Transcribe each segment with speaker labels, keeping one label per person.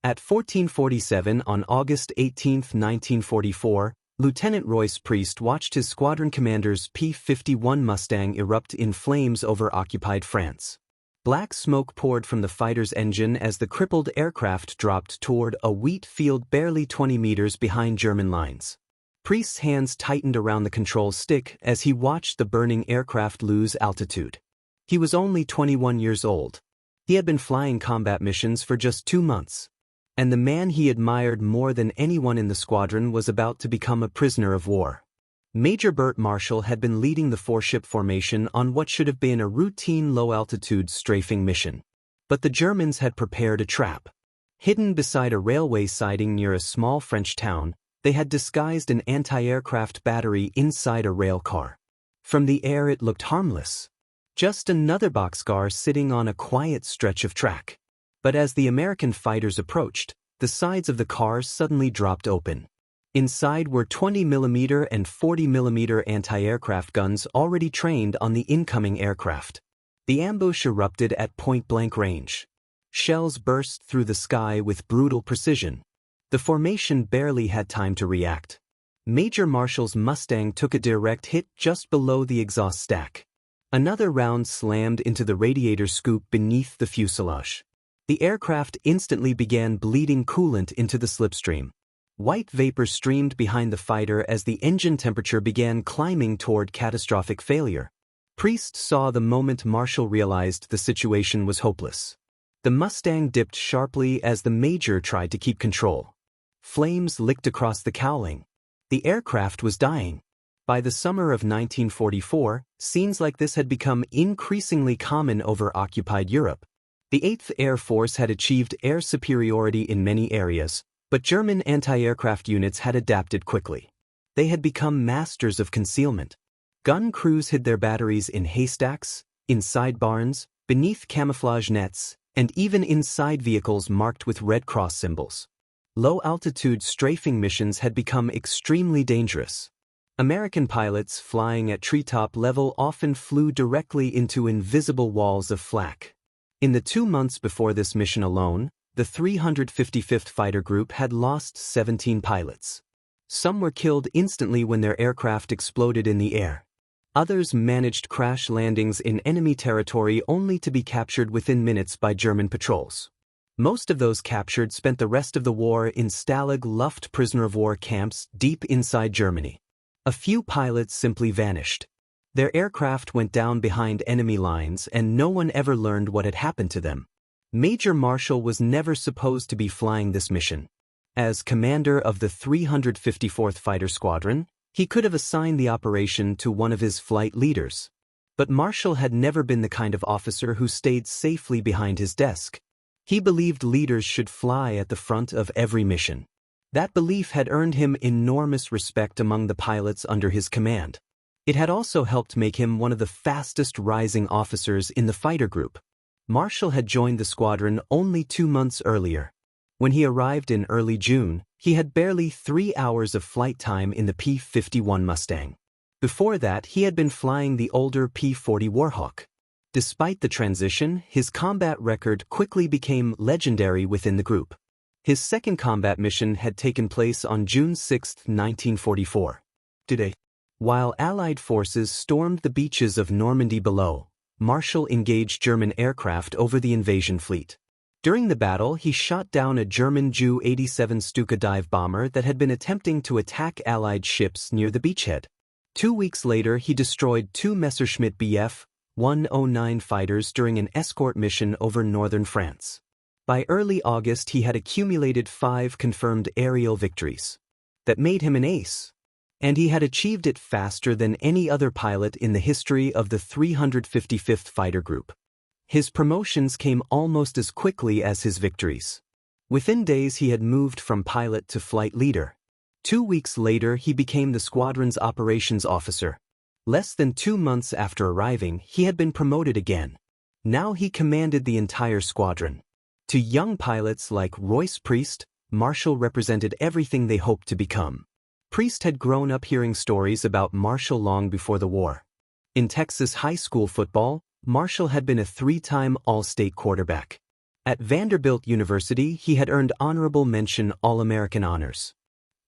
Speaker 1: At 1447 on August 18, 1944, Lieutenant Royce Priest watched his squadron commander's P-51 Mustang erupt in flames over occupied France. Black smoke poured from the fighter's engine as the crippled aircraft dropped toward a wheat field barely 20 meters behind German lines. Priest's hands tightened around the control stick as he watched the burning aircraft lose altitude. He was only 21 years old. He had been flying combat missions for just 2 months. And the man he admired more than anyone in the squadron was about to become a prisoner of war. Major Bert Marshall had been leading the 4-ship formation on what should have been a routine low-altitude strafing mission. But the Germans had prepared a trap. Hidden beside a railway siding near a small French town, they had disguised an anti-aircraft battery inside a rail car. From the air it looked harmless. Just another boxcar sitting on a quiet stretch of track. But as the American fighters approached, the sides of the cars suddenly dropped open. Inside were 20mm and 40mm anti-aircraft guns already trained on the incoming aircraft. The ambush erupted at point-blank range. Shells burst through the sky with brutal precision. The formation barely had time to react. Major Marshall's Mustang took a direct hit just below the exhaust stack. Another round slammed into the radiator scoop beneath the fuselage. The aircraft instantly began bleeding coolant into the slipstream. White vapor streamed behind the fighter as the engine temperature began climbing toward catastrophic failure. Priest saw the moment Marshall realized the situation was hopeless. The Mustang dipped sharply as the Major tried to keep control. Flames licked across the cowling. The aircraft was dying. By the summer of 1944, scenes like this had become increasingly common over occupied Europe. The 8th Air Force had achieved air superiority in many areas, but German anti-aircraft units had adapted quickly. They had become masters of concealment. Gun crews hid their batteries in haystacks, inside barns, beneath camouflage nets, and even inside vehicles marked with Red Cross symbols. Low-altitude strafing missions had become extremely dangerous. American pilots flying at treetop level often flew directly into invisible walls of flak. In the 2 months before this mission alone, the 355th Fighter Group had lost 17 pilots. Some were killed instantly when their aircraft exploded in the air. Others managed crash landings in enemy territory only to be captured within minutes by German patrols. Most of those captured spent the rest of the war in Stalag Luft prisoner-of-war camps deep inside Germany. A few pilots simply vanished. Their aircraft went down behind enemy lines and no one ever learned what had happened to them. Major Marshall was never supposed to be flying this mission. As commander of the 354th Fighter Squadron, he could have assigned the operation to one of his flight leaders. But Marshall had never been the kind of officer who stayed safely behind his desk. He believed leaders should fly at the front of every mission. That belief had earned him enormous respect among the pilots under his command. It had also helped make him one of the fastest rising officers in the fighter group. Marshall had joined the squadron only 2 months earlier. When he arrived in early June, he had barely 3 hours of flight time in the P-51 Mustang. Before that, he had been flying the older P-40 Warhawk. Despite the transition, his combat record quickly became legendary within the group. His second combat mission had taken place on June 6, 1944. Today, while Allied forces stormed the beaches of Normandy below, Marshall engaged German aircraft over the invasion fleet. During the battle, he shot down a German Ju-87 Stuka dive bomber that had been attempting to attack Allied ships near the beachhead. 2 weeks later, he destroyed 2 Messerschmitt Bf 109 fighters during an escort mission over northern France. By early August, he had accumulated 5 confirmed aerial victories. That made him an ace. And he had achieved it faster than any other pilot in the history of the 355th Fighter Group. His promotions came almost as quickly as his victories. Within days he had moved from pilot to flight leader. 2 weeks later he became the squadron's operations officer. Less than 2 months after arriving, he had been promoted again. Now he commanded the entire squadron. To young pilots like Royce Priest, Marshall represented everything they hoped to become. Priest had grown up hearing stories about Marshall long before the war. In Texas high school football, Marshall had been a 3-time All-State quarterback. At Vanderbilt University, he had earned honorable mention All-American honors.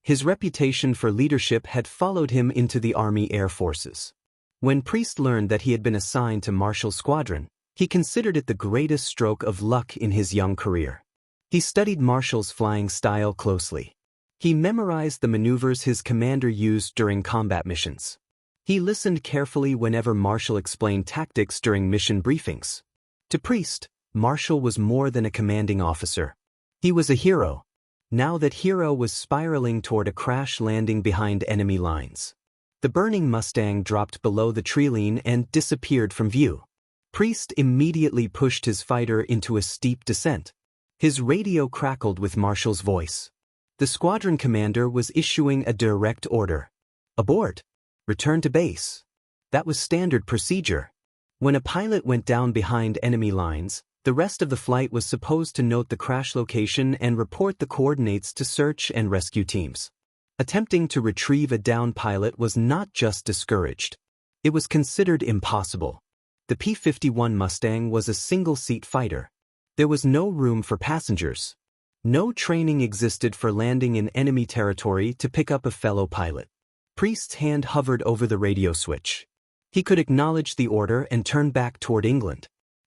Speaker 1: His reputation for leadership had followed him into the Army Air Forces. When Priest learned that he had been assigned to Marshall's squadron, he considered it the greatest stroke of luck in his young career. He studied Marshall's flying style closely. He memorized the maneuvers his commander used during combat missions. He listened carefully whenever Marshall explained tactics during mission briefings. To Priest, Marshall was more than a commanding officer. He was a hero. Now that hero was spiraling toward a crash landing behind enemy lines. The burning Mustang dropped below the treeline and disappeared from view. Priest immediately pushed his fighter into a steep descent. His radio crackled with Marshall's voice. The squadron commander was issuing a direct order. Abort. Return to base. That was standard procedure. When a pilot went down behind enemy lines, the rest of the flight was supposed to note the crash location and report the coordinates to search and rescue teams. Attempting to retrieve a downed pilot was not just discouraged. It was considered impossible. The P-51 Mustang was a single-seat fighter. There was no room for passengers. No training existed for landing in enemy territory to pick up a fellow pilot. Priest's hand hovered over the radio switch. He could acknowledge the order and turn back toward England.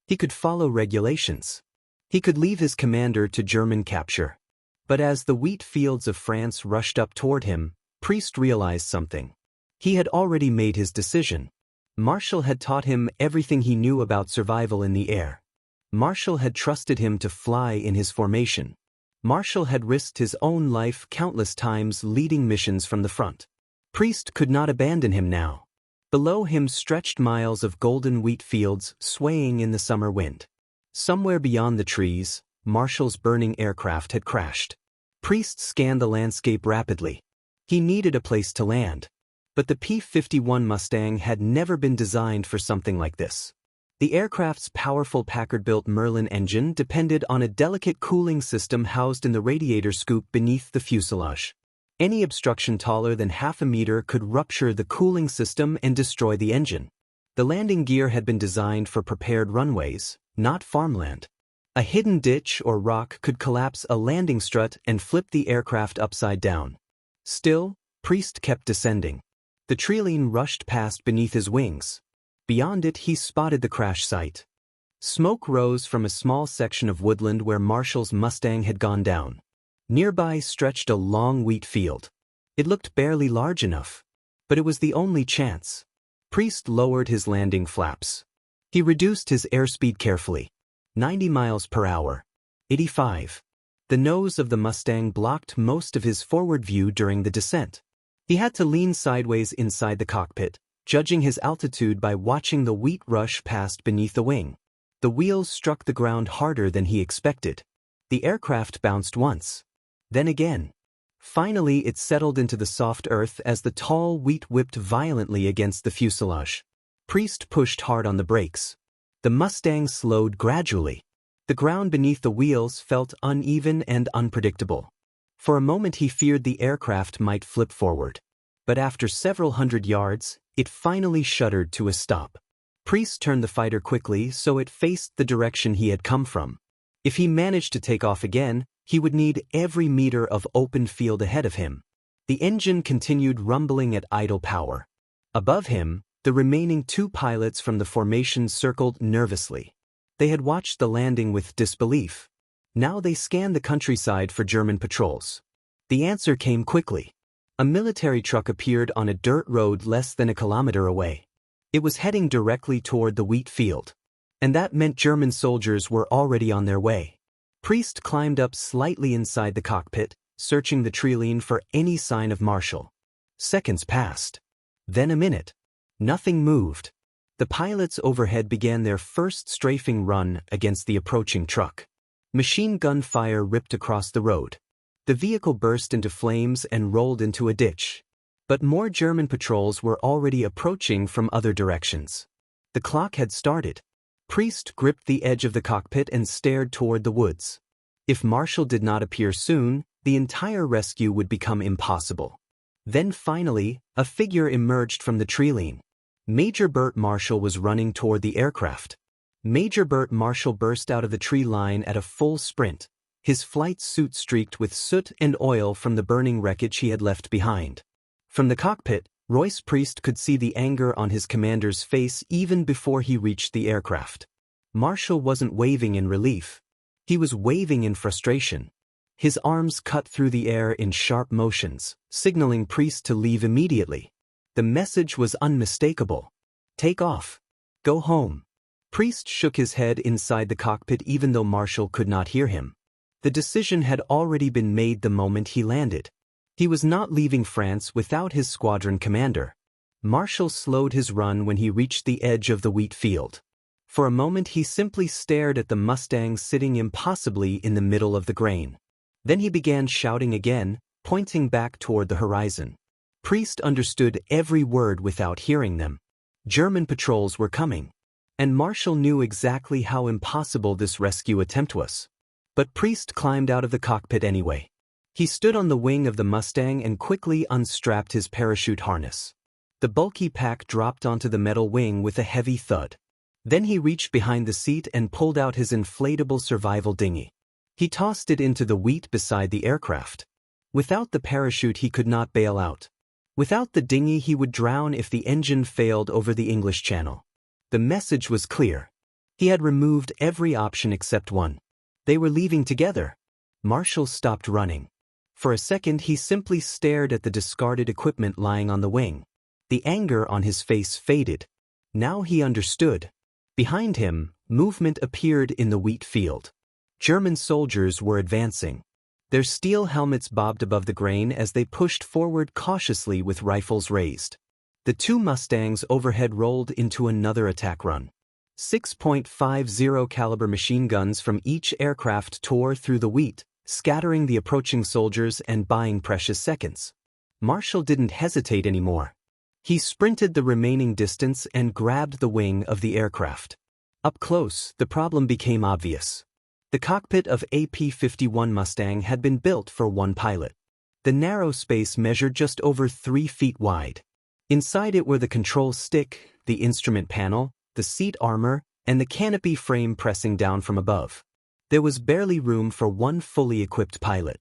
Speaker 1: He could follow regulations. He could leave his commander to German capture. But as the wheat fields of France rushed up toward him, Priest realized something. He had already made his decision. Marshall had taught him everything he knew about survival in the air. Marshall had trusted him to fly in his formation. Marshall had risked his own life countless times leading missions from the front. Priest could not abandon him now. Below him stretched miles of golden wheat fields swaying in the summer wind. Somewhere beyond the trees, Marshall's burning aircraft had crashed. Priest scanned the landscape rapidly. He needed a place to land. But the P-51 Mustang had never been designed for something like this. The aircraft's powerful Packard-built Merlin engine depended on a delicate cooling system housed in the radiator scoop beneath the fuselage. Any obstruction taller than half a meter could rupture the cooling system and destroy the engine. The landing gear had been designed for prepared runways, not farmland. A hidden ditch or rock could collapse a landing strut and flip the aircraft upside down. Still, Priest kept descending. The treeline rushed past beneath his wings. Beyond it, he spotted the crash site. Smoke rose from a small section of woodland where Marshall's Mustang had gone down. Nearby stretched a long wheat field. It looked barely large enough, but it was the only chance. Priest lowered his landing flaps. He reduced his airspeed carefully. 90 miles per hour. 85. The nose of the Mustang blocked most of his forward view during the descent. He had to lean sideways inside the cockpit, judging his altitude by watching the wheat rush past beneath the wing. The wheels struck the ground harder than he expected. The aircraft bounced once. Then again. Finally it settled into the soft earth as the tall wheat whipped violently against the fuselage. Priest pushed hard on the brakes. The Mustang slowed gradually. The ground beneath the wheels felt uneven and unpredictable. For a moment he feared the aircraft might flip forward. But after several hundred yards, it finally shuddered to a stop. Priest turned the fighter quickly so it faced the direction he had come from. If he managed to take off again, he would need every meter of open field ahead of him. The engine continued rumbling at idle power. Above him, the remaining two pilots from the formation circled nervously. They had watched the landing with disbelief. Now they scanned the countryside for German patrols. The answer came quickly. A military truck appeared on a dirt road less than a kilometer away. It was heading directly toward the wheat field. And that meant German soldiers were already on their way. Priest climbed up slightly inside the cockpit, searching the treeline for any sign of Marshall. Seconds passed. Then a minute. Nothing moved. The pilots overhead began their first strafing run against the approaching truck. Machine gun fire ripped across the road. The vehicle burst into flames and rolled into a ditch. But more German patrols were already approaching from other directions. The clock had started. Priest gripped the edge of the cockpit and stared toward the woods. If Marshall did not appear soon, the entire rescue would become impossible. Then finally, a figure emerged from the treeline. Major Bert Marshall was running toward the aircraft. Major Bert Marshall burst out of the tree line at a full sprint, his flight suit streaked with soot and oil from the burning wreckage he had left behind. From the cockpit, Royce Priest could see the anger on his commander's face even before he reached the aircraft. Marshall wasn't waving in relief. He was waving in frustration. His arms cut through the air in sharp motions, signaling Priest to leave immediately. The message was unmistakable. Take off. Go home. Priest shook his head inside the cockpit even though Marshall could not hear him. The decision had already been made the moment he landed. He was not leaving France without his squadron commander. Marshall slowed his run when he reached the edge of the wheat field. For a moment he simply stared at the Mustang sitting impossibly in the middle of the grain. Then he began shouting again, pointing back toward the horizon. Priest understood every word without hearing them. German patrols were coming. And Marshall knew exactly how impossible this rescue attempt was. But Priest climbed out of the cockpit anyway. He stood on the wing of the Mustang and quickly unstrapped his parachute harness. The bulky pack dropped onto the metal wing with a heavy thud. Then he reached behind the seat and pulled out his inflatable survival dinghy. He tossed it into the wheat beside the aircraft. Without the parachute he could not bail out. Without the dinghy he would drown if the engine failed over the English Channel. The message was clear. He had removed every option except one. They were leaving together. Marshall stopped running. For a second he simply stared at the discarded equipment lying on the wing. The anger on his face faded. Now he understood. Behind him, movement appeared in the wheat field. German soldiers were advancing. Their steel helmets bobbed above the grain as they pushed forward cautiously with rifles raised. The two Mustangs overhead rolled into another attack run. 6.50 caliber machine guns from each aircraft tore through the wheat, scattering the approaching soldiers and buying precious seconds. Marshall didn't hesitate anymore. He sprinted the remaining distance and grabbed the wing of the aircraft. Up close, the problem became obvious. The cockpit of a P-51 Mustang had been built for one pilot. The narrow space measured just over 3 feet wide. Inside it were the control stick, the instrument panel, the seat armor, and the canopy frame pressing down from above. There was barely room for one fully equipped pilot.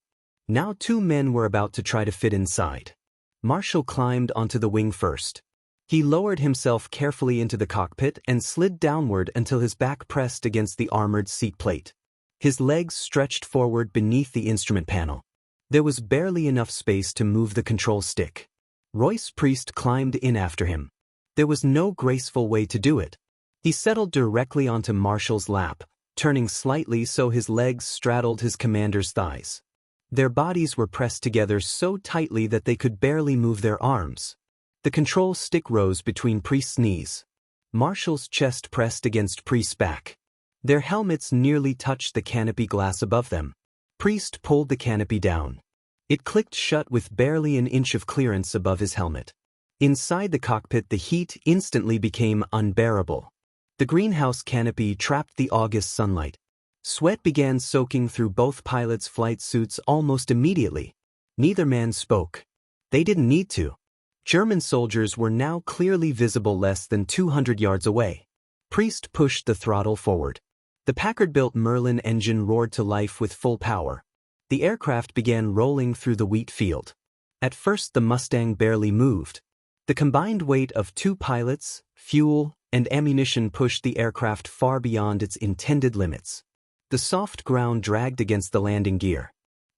Speaker 1: Now 2 men were about to try to fit inside. Marshall climbed onto the wing first. He lowered himself carefully into the cockpit and slid downward until his back pressed against the armored seat plate. His legs stretched forward beneath the instrument panel. There was barely enough space to move the control stick. Royce Priest climbed in after him. There was no graceful way to do it. He settled directly onto Marshall's lap, turning slightly so his legs straddled his commander's thighs. Their bodies were pressed together so tightly that they could barely move their arms. The control stick rose between Priest's knees. Marshall's chest pressed against Priest's back. Their helmets nearly touched the canopy glass above them. Priest pulled the canopy down. It clicked shut with barely an inch of clearance above his helmet. Inside the cockpit the heat instantly became unbearable. The greenhouse canopy trapped the August sunlight. Sweat began soaking through both pilots' flight suits almost immediately. Neither man spoke. They didn't need to. German soldiers were now clearly visible less than 200 yards away. Priest pushed the throttle forward. The Packard-built Merlin engine roared to life with full power. The aircraft began rolling through the wheat field. At first the Mustang barely moved. The combined weight of 2 pilots, fuel, and ammunition pushed the aircraft far beyond its intended limits. The soft ground dragged against the landing gear.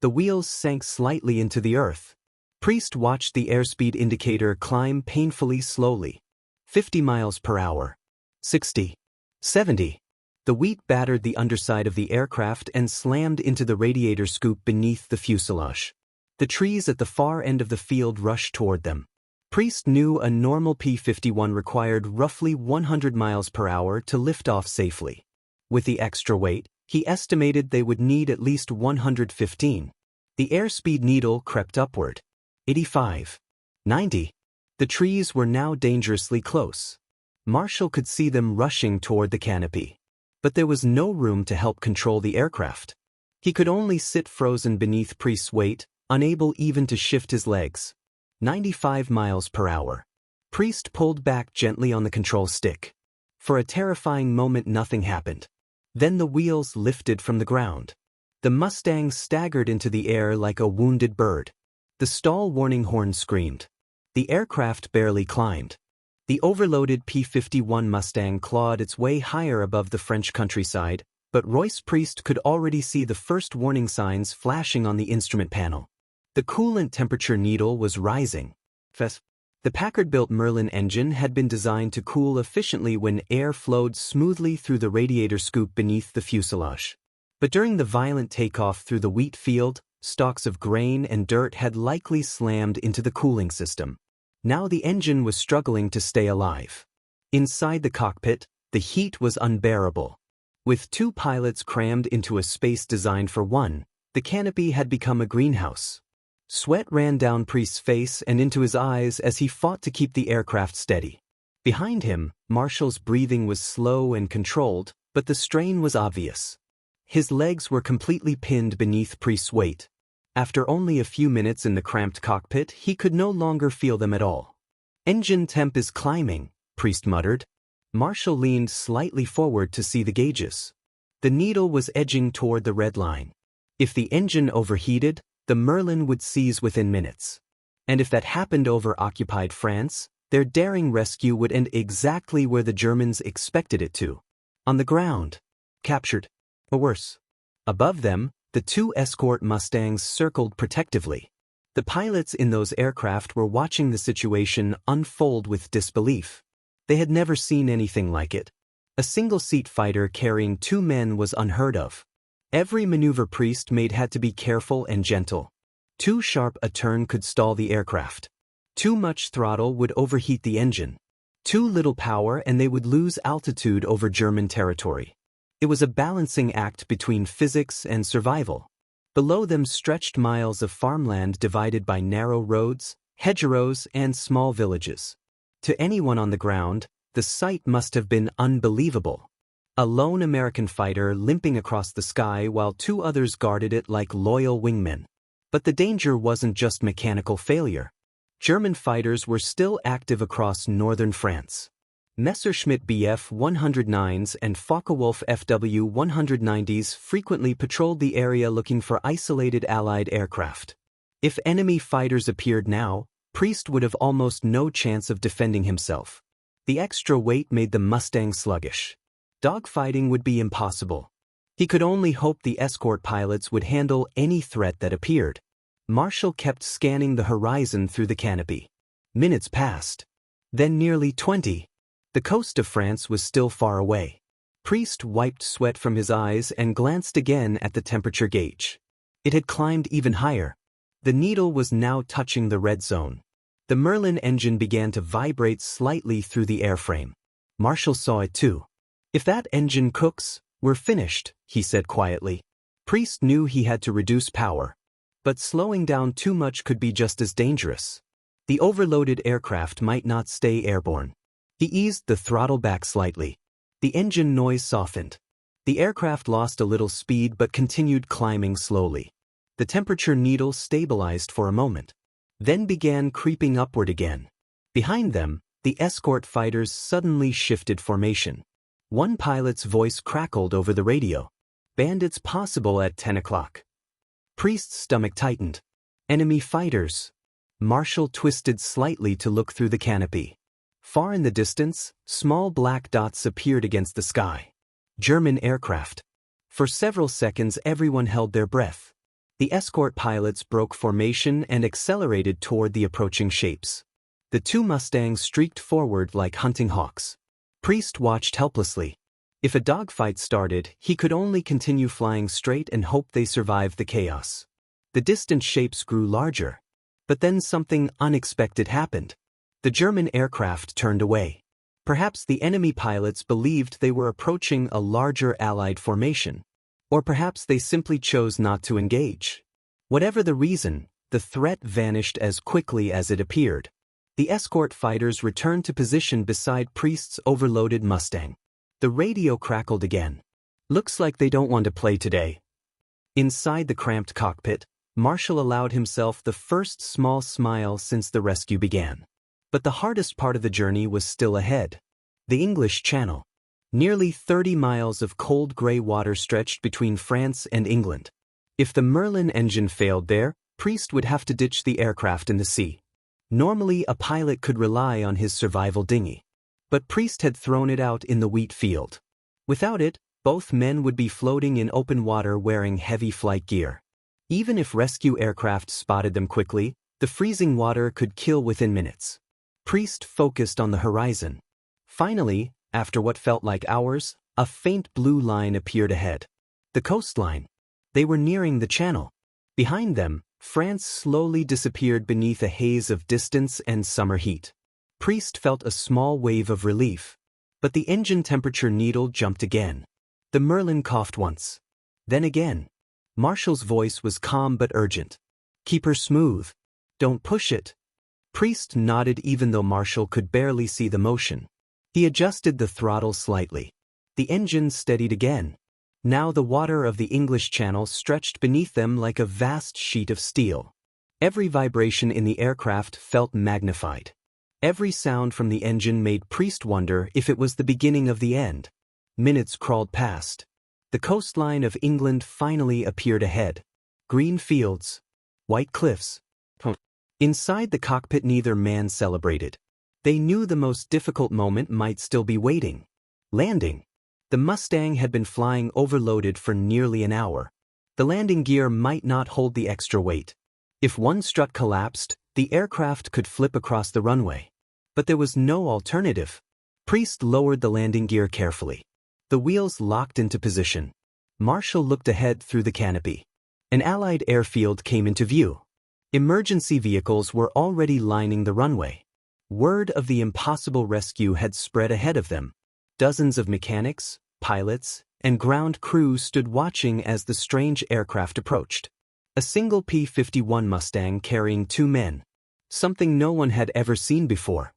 Speaker 1: The wheels sank slightly into the earth. Priest watched the airspeed indicator climb painfully slowly. 50 miles per hour. 60. 70. The wheat battered the underside of the aircraft and slammed into the radiator scoop beneath the fuselage. The trees at the far end of the field rushed toward them. Priest knew a normal P-51 required roughly 100 miles per hour to lift off safely. With the extra weight, he estimated they would need at least 115. The airspeed needle crept upward. 85. 90. The trees were now dangerously close. Marshall could see them rushing toward the canopy. But there was no room to help control the aircraft. He could only sit frozen beneath Priest's weight, unable even to shift his legs. 95 miles per hour. Priest pulled back gently on the control stick. For a terrifying moment nothing happened. Then the wheels lifted from the ground. The Mustang staggered into the air like a wounded bird. The stall warning horn screamed. The aircraft barely climbed. The overloaded P-51 Mustang clawed its way higher above the French countryside, but Royce Priest could already see the first warning signs flashing on the instrument panel. The coolant temperature needle was rising. The Packard-built Merlin engine had been designed to cool efficiently when air flowed smoothly through the radiator scoop beneath the fuselage. But during the violent takeoff through the wheat field, stalks of grain and dirt had likely slammed into the cooling system. Now the engine was struggling to stay alive. Inside the cockpit, the heat was unbearable. With two pilots crammed into a space designed for one, the canopy had become a greenhouse. Sweat ran down Priest's face and into his eyes as he fought to keep the aircraft steady. Behind him, Marshall's breathing was slow and controlled, but the strain was obvious. His legs were completely pinned beneath Priest's weight. After only a few minutes in the cramped cockpit, he could no longer feel them at all. "Engine temp is climbing," Priest muttered. Marshall leaned slightly forward to see the gauges. The needle was edging toward the red line. If the engine overheated, the Merlin would seize within minutes. And if that happened over occupied France, their daring rescue would end exactly where the Germans expected it to. On the ground. Captured. Or worse. Above them, the two escort Mustangs circled protectively. The pilots in those aircraft were watching the situation unfold with disbelief. They had never seen anything like it. A single-seat fighter carrying two men was unheard of. Every maneuver Priest made had to be careful and gentle. Too sharp a turn could stall the aircraft. Too much throttle would overheat the engine. Too little power and they would lose altitude over German territory. It was a balancing act between physics and survival. Below them stretched miles of farmland divided by narrow roads, hedgerows, and small villages. To anyone on the ground, the sight must have been unbelievable. A lone American fighter limping across the sky while two others guarded it like loyal wingmen. But the danger wasn't just mechanical failure. German fighters were still active across northern France. Messerschmitt Bf-109s and Focke-Wulf Fw-190s frequently patrolled the area looking for isolated Allied aircraft. If enemy fighters appeared now, Priest would have almost no chance of defending himself. The extra weight made the Mustang sluggish. Dogfighting would be impossible. He could only hope the escort pilots would handle any threat that appeared. Marshall kept scanning the horizon through the canopy. Minutes passed. Then nearly 20. The coast of France was still far away. Priest wiped sweat from his eyes and glanced again at the temperature gauge. It had climbed even higher. The needle was now touching the red zone. The Merlin engine began to vibrate slightly through the airframe. Marshall saw it too. "If that engine cooks, we're finished," he said quietly. Priest knew he had to reduce power. But slowing down too much could be just as dangerous. The overloaded aircraft might not stay airborne. He eased the throttle back slightly. The engine noise softened. The aircraft lost a little speed but continued climbing slowly. The temperature needle stabilized for a moment, then began creeping upward again. Behind them, the escort fighters suddenly shifted formation. One pilot's voice crackled over the radio. "Bandits possible at 10 o'clock. Priest's stomach tightened. "Enemy fighters." Marshall twisted slightly to look through the canopy. Far in the distance, small black dots appeared against the sky. German aircraft. For several seconds everyone held their breath. The escort pilots broke formation and accelerated toward the approaching shapes. The two Mustangs streaked forward like hunting hawks. Priest watched helplessly. If a dogfight started, he could only continue flying straight and hope they survived the chaos. The distant shapes grew larger. But then something unexpected happened. The German aircraft turned away. Perhaps the enemy pilots believed they were approaching a larger Allied formation. Or perhaps they simply chose not to engage. Whatever the reason, the threat vanished as quickly as it appeared. The escort fighters returned to position beside Priest's overloaded Mustang. The radio crackled again. "Looks like they don't want to play today." Inside the cramped cockpit, Marshall allowed himself the first small smile since the rescue began. But the hardest part of the journey was still ahead. The English Channel. Nearly 30 miles of cold gray water stretched between France and England. If the Merlin engine failed there, Priest would have to ditch the aircraft in the sea. Normally, a pilot could rely on his survival dinghy. But Priest had thrown it out in the wheat field. Without it, both men would be floating in open water wearing heavy flight gear. Even if rescue aircraft spotted them quickly, the freezing water could kill within minutes. Priest focused on the horizon. Finally, after what felt like hours, a faint blue line appeared ahead. The coastline. They were nearing the channel. Behind them, France slowly disappeared beneath a haze of distance and summer heat. Priest felt a small wave of relief. But the engine temperature needle jumped again. The Merlin coughed once. Then again. Marshall's voice was calm but urgent. "Keep her smooth. Don't push it." Priest nodded even though Marshall could barely see the motion. He adjusted the throttle slightly. The engine steadied again. Now the water of the English Channel stretched beneath them like a vast sheet of steel. Every vibration in the aircraft felt magnified. Every sound from the engine made Priest wonder if it was the beginning of the end. Minutes crawled past. The coastline of England finally appeared ahead. Green fields. White cliffs. Inside the cockpit neither man celebrated. They knew the most difficult moment might still be waiting. Landing. The Mustang had been flying overloaded for nearly an hour. The landing gear might not hold the extra weight. If one strut collapsed, the aircraft could flip across the runway. But there was no alternative. Priest lowered the landing gear carefully. The wheels locked into position. Marshall looked ahead through the canopy. An Allied airfield came into view. Emergency vehicles were already lining the runway. Word of the impossible rescue had spread ahead of them. Dozens of mechanics, pilots, and ground crew stood watching as the strange aircraft approached. A single P-51 Mustang carrying 2 men. Something no one had ever seen before.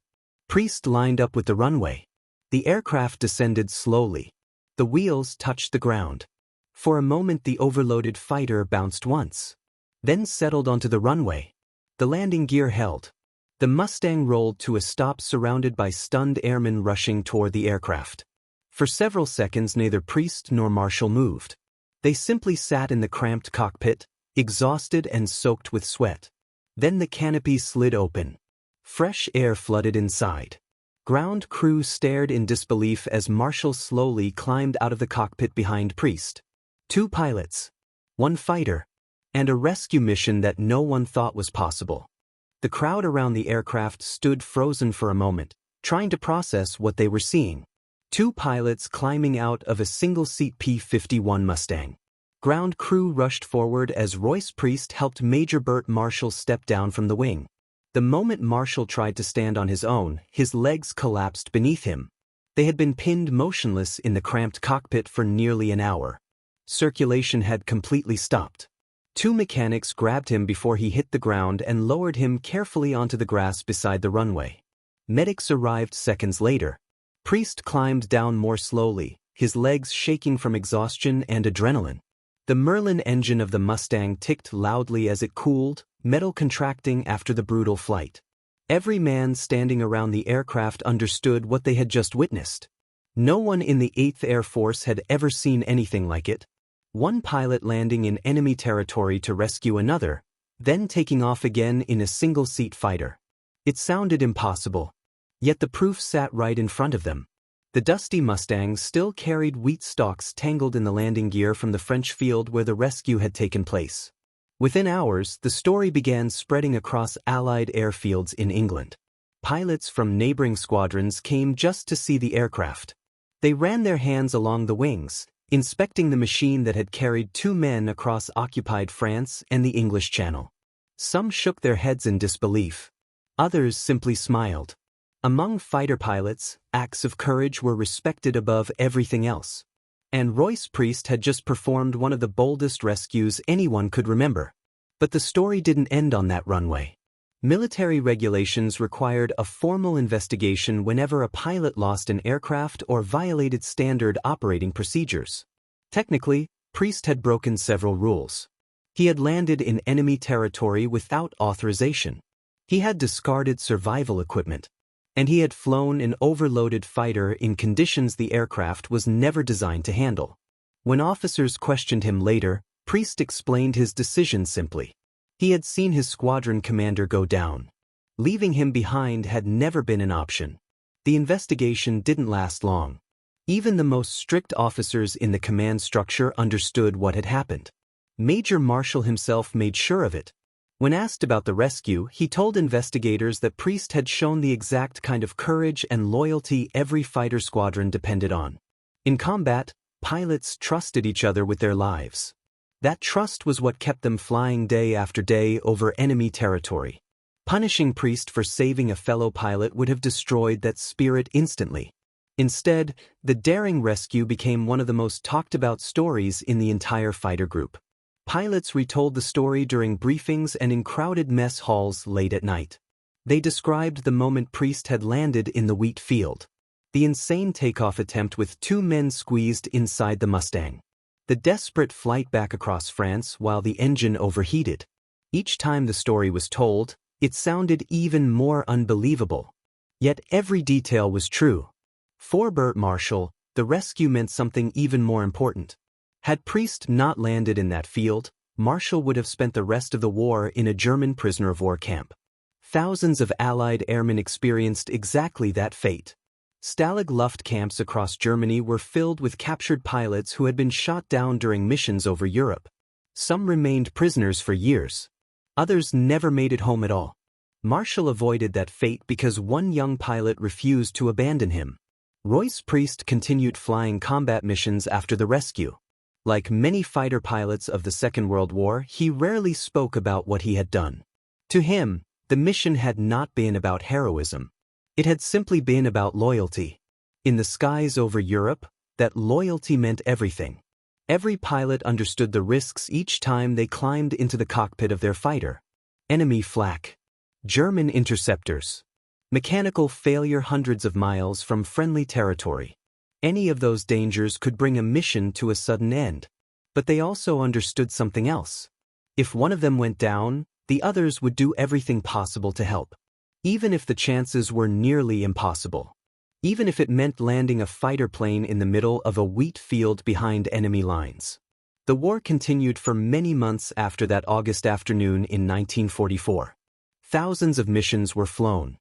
Speaker 1: Priest lined up with the runway. The aircraft descended slowly. The wheels touched the ground. For a moment the overloaded fighter bounced once. Then settled onto the runway. The landing gear held. The Mustang rolled to a stop surrounded by stunned airmen rushing toward the aircraft. For several seconds neither Priest nor Marshall moved. They simply sat in the cramped cockpit, exhausted and soaked with sweat. Then the canopy slid open. Fresh air flooded inside. Ground crew stared in disbelief as Marshall slowly climbed out of the cockpit behind Priest. 2 pilots. 1 fighter. And a rescue mission that no one thought was possible. The crowd around the aircraft stood frozen for a moment, trying to process what they were seeing. 2 pilots climbing out of a single-seat P-51 Mustang. Ground crew rushed forward as Royce Priest helped Major Bert Marshall step down from the wing. The moment Marshall tried to stand on his own, his legs collapsed beneath him. They had been pinned motionless in the cramped cockpit for nearly an hour. Circulation had completely stopped. 2 mechanics grabbed him before he hit the ground and lowered him carefully onto the grass beside the runway. Medics arrived seconds later. Priest climbed down more slowly, his legs shaking from exhaustion and adrenaline. The Merlin engine of the Mustang ticked loudly as it cooled, metal contracting after the brutal flight. Every man standing around the aircraft understood what they had just witnessed. No one in the 8th Air Force had ever seen anything like it. 1 pilot landing in enemy territory to rescue another, then taking off again in a single-seat fighter. It sounded impossible. Yet the proof sat right in front of them. The dusty Mustang still carried wheat stalks tangled in the landing gear from the French field where the rescue had taken place. Within hours, the story began spreading across Allied airfields in England. Pilots from neighboring squadrons came just to see the aircraft. They ran their hands along the wings, inspecting the machine that had carried 2 men across occupied France and the English Channel. Some shook their heads in disbelief. Others simply smiled. Among fighter pilots, acts of courage were respected above everything else. And Royce Priest had just performed one of the boldest rescues anyone could remember. But the story didn't end on that runway. Military regulations required a formal investigation whenever a pilot lost an aircraft or violated standard operating procedures. Technically, Priest had broken several rules. He had landed in enemy territory without authorization. He had discarded survival equipment. And he had flown an overloaded fighter in conditions the aircraft was never designed to handle. When officers questioned him later, Priest explained his decision simply. He had seen his squadron commander go down. Leaving him behind had never been an option. The investigation didn't last long. Even the most strict officers in the command structure understood what had happened. Major Marshall himself made sure of it. When asked about the rescue, he told investigators that Priest had shown the exact kind of courage and loyalty every fighter squadron depended on. In combat, pilots trusted each other with their lives. That trust was what kept them flying day after day over enemy territory. Punishing Priest for saving a fellow pilot would have destroyed that spirit instantly. Instead, the daring rescue became one of the most talked about stories in the entire fighter group. Pilots retold the story during briefings and in crowded mess halls late at night. They described the moment Priest had landed in the wheat field. The insane takeoff attempt with 2 men squeezed inside the Mustang. The desperate flight back across France while the engine overheated. Each time the story was told, it sounded even more unbelievable. Yet every detail was true. For Bert Marshall, the rescue meant something even more important. Had Priest not landed in that field, Marshall would have spent the rest of the war in a German prisoner-of-war camp. Thousands of Allied airmen experienced exactly that fate. Stalag Luft camps across Germany were filled with captured pilots who had been shot down during missions over Europe. Some remained prisoners for years. Others never made it home at all. Marshall avoided that fate because one young pilot refused to abandon him. Royce Priest continued flying combat missions after the rescue. Like many fighter pilots of the Second World War, he rarely spoke about what he had done. To him, the mission had not been about heroism. It had simply been about loyalty. In the skies over Europe, that loyalty meant everything. Every pilot understood the risks each time they climbed into the cockpit of their fighter. Enemy flak. German interceptors. Mechanical failure hundreds of miles from friendly territory. Any of those dangers could bring a mission to a sudden end. But they also understood something else. If one of them went down, the others would do everything possible to help. Even if the chances were nearly impossible. Even if it meant landing a fighter plane in the middle of a wheat field behind enemy lines. The war continued for many months after that August afternoon in 1944. Thousands of missions were flown.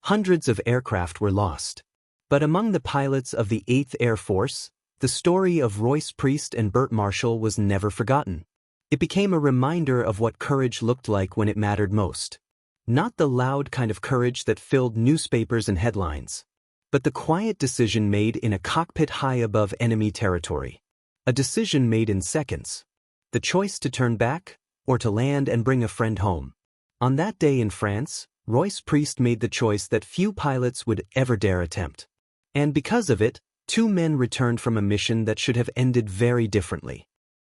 Speaker 1: Hundreds of aircraft were lost. But among the pilots of the 8th Air Force, the story of Royce Priest and Bert Marshall was never forgotten. It became a reminder of what courage looked like when it mattered most. Not the loud kind of courage that filled newspapers and headlines, but the quiet decision made in a cockpit high above enemy territory. A decision made in seconds. The choice to turn back, or to land and bring a friend home. On that day in France, Royce Priest made the choice that few pilots would ever dare attempt. And because of it, 2 men returned from a mission that should have ended very differently.